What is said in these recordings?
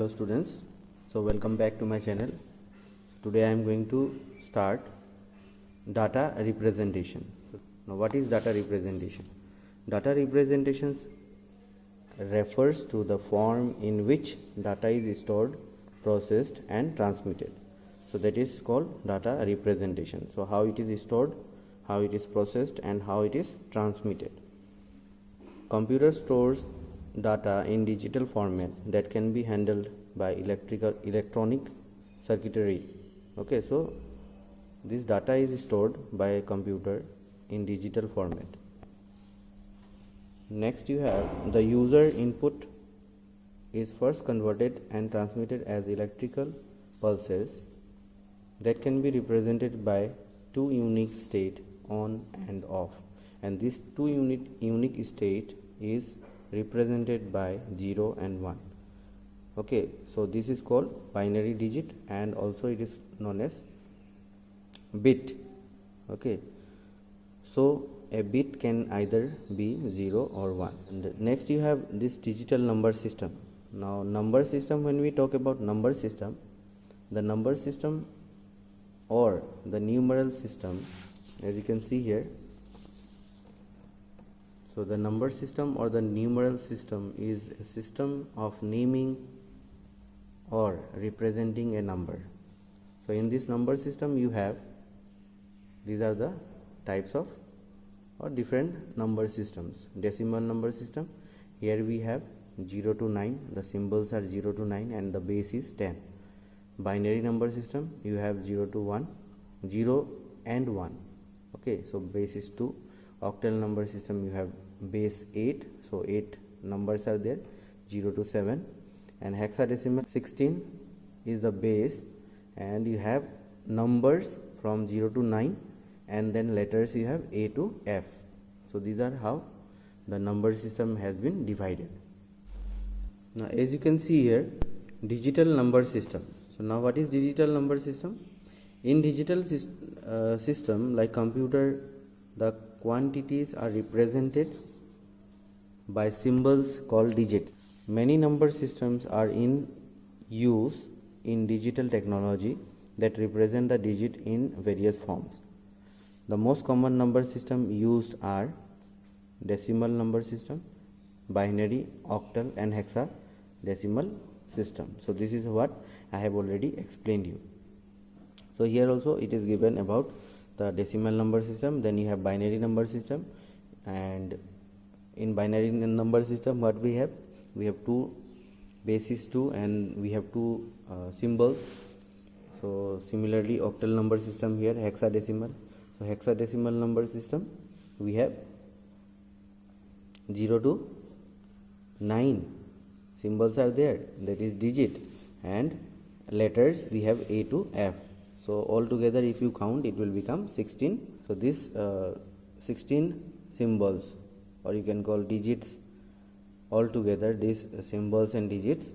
Hello students, so welcome back to my channel. Today I am going to start data representation. So now what is data representation? Data representations refers to the form in which data is stored, processed and transmitted. So that is called data representation. So how it is stored, how it is processed and how it is transmitted. Computer stores data in digital format that can be handled by electronic circuitry. Okay, so this data is stored by a computer in digital format. Next you have the user input is first converted and transmitted as electrical pulses that can be represented by two unique state on and off, and this two unique state is represented by 0 and 1. Okay, so this is called binary digit and also it is known as bit. Okay, so a bit can either be 0 or 1. And next you have this digital number system. Now number system, when we talk about number system, the number system or the numeral system, as you can see here, so the number system or the numeral system is a system of naming or representing a number. So in this number system you have, these are the types of or different number systems. Decimal number system, here we have 0 to 9, the symbols are 0 to 9 and the base is 10. Binary number system, you have 0 to 1, 0 and 1. Okay, so base is 2. Octal number system, you have base 8, so 8 numbers are there, 0 to 7, and hexadecimal 16 is the base, and you have numbers from 0 to 9 and then letters you have A to F. So these are how the number system has been divided. Now as you can see here, digital number system. So now what is digital number system? In digital system like computer, the quantities are represented by symbols called digits. Many number systems are in use in digital technology that represent the digit in various forms. The most common number system used are decimal number system, binary, octal and hexadecimal system. So this is what I have already explained you. So here also it is given about the decimal number system, then you have binary number system, and in binary number system what we have two bases 2 and we have two symbols. So similarly octal number system, here hexadecimal. So hexadecimal number system we have 0 to 9 symbols are there, that is digit, and letters we have A to F. So altogether if you count it will become 16. So this 16 symbols, or you can call digits, altogether these symbols and digits,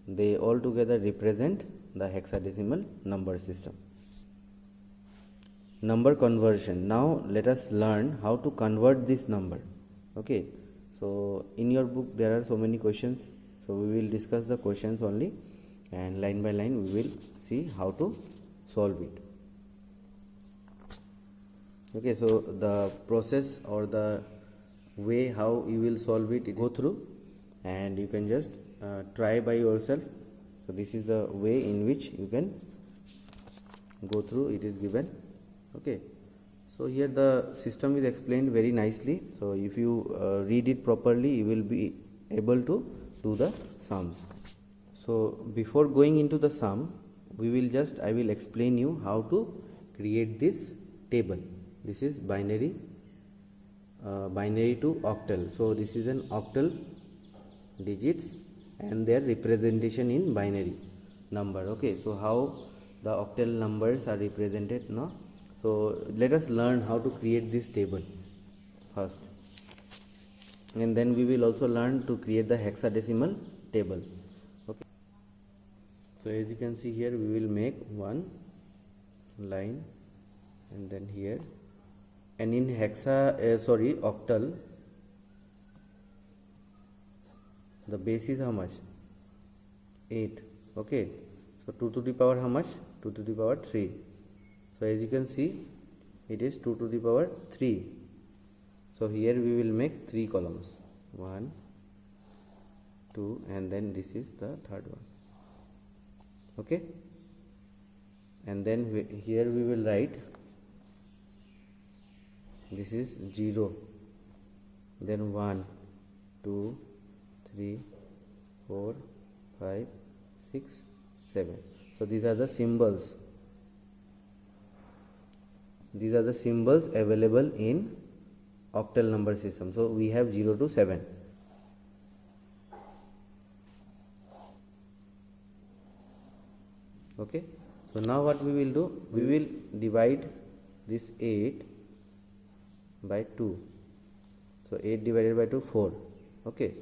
they altogether represent the hexadecimal number system. Number conversion. Now let us learn how to convert this number. Okay, so in your book there are so many questions, so we will discuss the questions only, and line by line we will see how to solve it. Okay, so the process or the way how you will solve it, go through and you can just try by yourself. So this is the way in which you can go through, it is given. Okay, so here the system is explained very nicely, so if you read it properly you will be able to do the sums. So before going into the sum, I will explain you how to create this table. This is binary to octal. So this is an octal digits and their representation in binary number. Okay, so how the octal numbers are represented now. So let us learn how to create this table first, and then we will also learn to create the hexadecimal table. Okay, so as you can see here, we will make one line and then here, and in octal, the base is how much? 8. Okay, so 2 to the power how much? 2 to the power 3. So as you can see, it is 2 to the power 3. So here we will make 3 columns, 1, 2, and then this is the third one. Okay, and then here we will write this is 0, then 1, 2, 3, 4, 5, 6, 7. So these are the symbols. These are the symbols available in octal number system. So we have 0 to 7. Okay, so now what we will do, we will divide this 8 by 2. So 8 divided by 2, 4. Okay,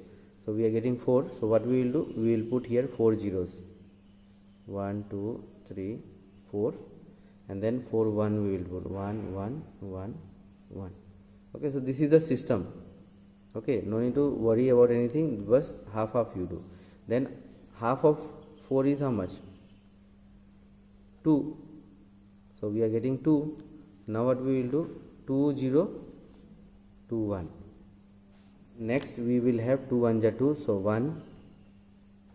so we are getting 4. So what we will do, we will put here 4 zeros, 1, 2, 3, 4, and then 4 1 we will put 1 1 1 1. Okay, so this is the system. Okay, no need to worry about anything, just half you do. Then half of 4 is how much? 2. So we are getting 2. Now what we will do, 2 0 2 1. Next we will have 2 1 2, so 1.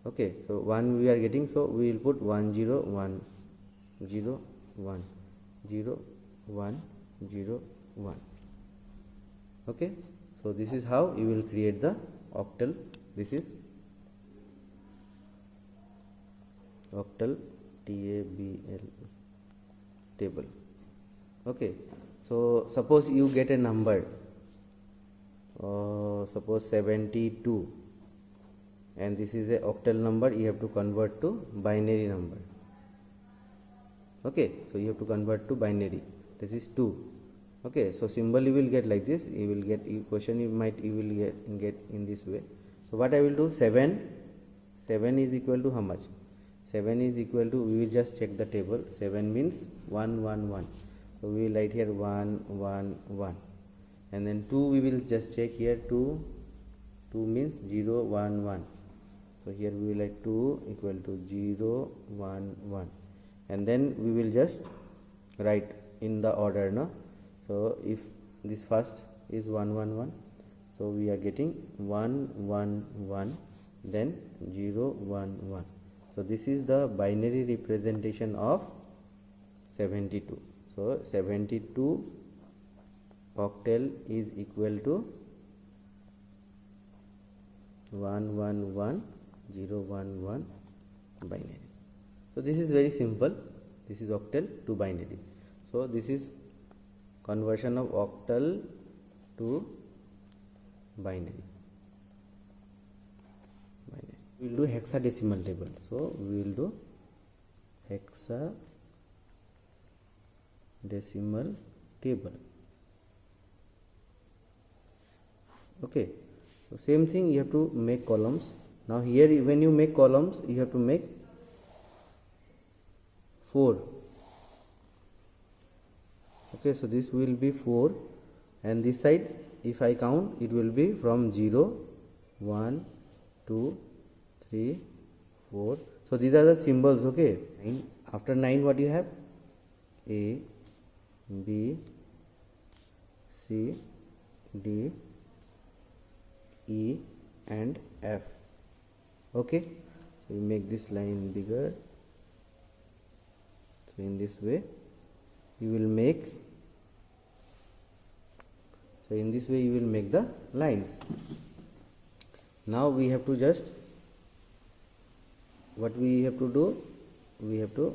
Okay, so 1 we are getting, so we will put 1 0 1 0 1 0 1 0 1. Okay, so this is how you will create the octal. This is octal table table. Okay, so suppose you get a number, suppose 72, and this is a octal number, you have to convert to binary number. Okay, so you have to convert to binary. This is 2. Okay, so symbol you will get like this. You will get question, you will get in this way. So what I will do, 7 is equal to how much? 7 is equal to, we will just check the table. 7 means 1 1 1. So we will write here 1 1 1, and then 2 we will just check here. 2 means 0 1 1. So here we will write 2 equal to 0 1 1, and then we will just write in the order, no? So if this first is 1 1 1, so we are getting 1 1 1, then 0 1 1. So this is the binary representation of 72. So 72 octal is equal to 1 1 1 0 1 1 binary. So this is very simple. This is octal to binary. So this is conversion of octal to binary. We will do hexadecimal table. So we will do hexadecimal table. Okay, so same thing, you have to make columns. Now here when you make columns, you have to make 4. Okay, so this will be 4, and this side if I count, it will be from 0 1 2 3 4. So these are the symbols. Okay, after 9 what you have? A, B, C, D, E and F. Okay, so we make this line bigger. So in this way you will make, so in this way you will make the lines. Now we have to just, what we have to do, we have to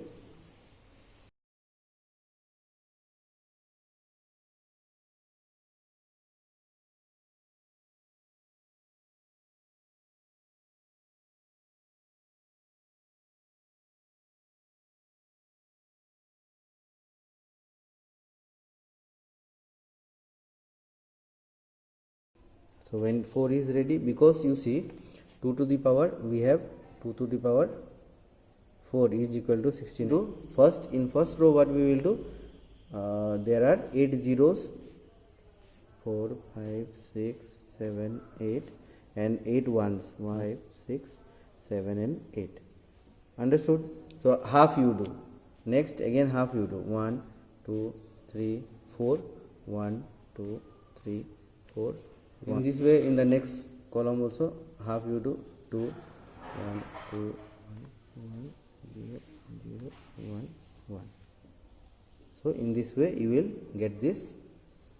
so when 4 is ready, because you see 2 to the power, we have 2 to the power 4 is equal to 16. To first, in first row what we will do, there are 8 zeros, 4 5 6 7 8, and 8 ones, 1 5 6 7 and 8. Understood? So half you do. Next again half you do. 1, 2, 3, 4. 1, 2, 3, 4. In this way, in the next column also half you do. 2, 1, 2, 1, 0, 0, 1, 1. So in this way you will get this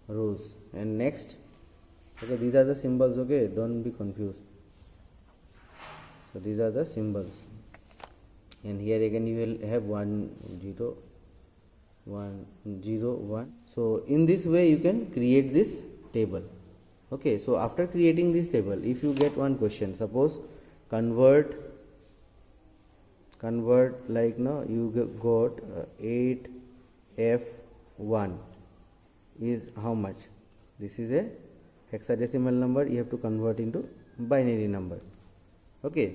rows. And next, okay, these are the symbols. Okay, don't be confused. So these are the symbols. And here again you will have 1, 0, 1, 0, 1. So in this way you can create this table. Okay, so after creating this table, if you get one question, suppose convert like now you got 8F1 is how much? This is a hexadecimal number, you have to convert into binary number. Okay,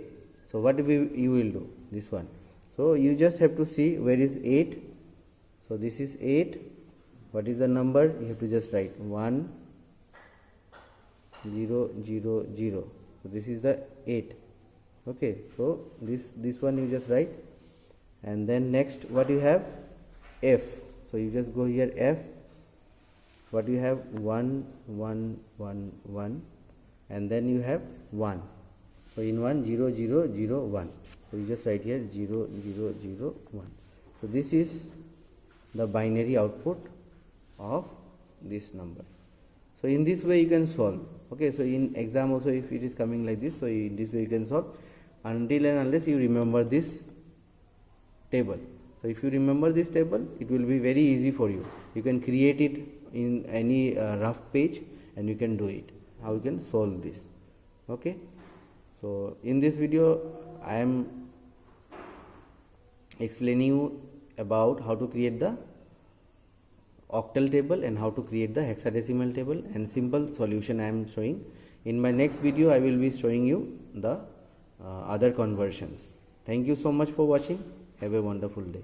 so what you will do? This one. So you just have to see where is 8. So this is 8. What is the number? You have to just write 1, 0, 0, 0. So this is the 8. Okay, so this one you just write. And then next what you have? F. So you just go here F. What you have? 1, 1, 1, 1. And then you have 1. So in 1, 0, 0, 0, 1. So you just write here 0, 0, 0, 1. So this is the binary output of this number. So in this way you can solve. Okay, so in exam also if it is coming like this, so in this way you can solve until and unless you remember this table. So if you remember this table, it will be very easy for you. You can create it in any rough page and you can do it. How you can solve this. Okay. So in this video I am explaining you about how to create the octal table and how to create the hexadecimal table, and simple solution I am showing. In my next video I will be showing you the other conversions. Thank you so much for watching. Have a wonderful day.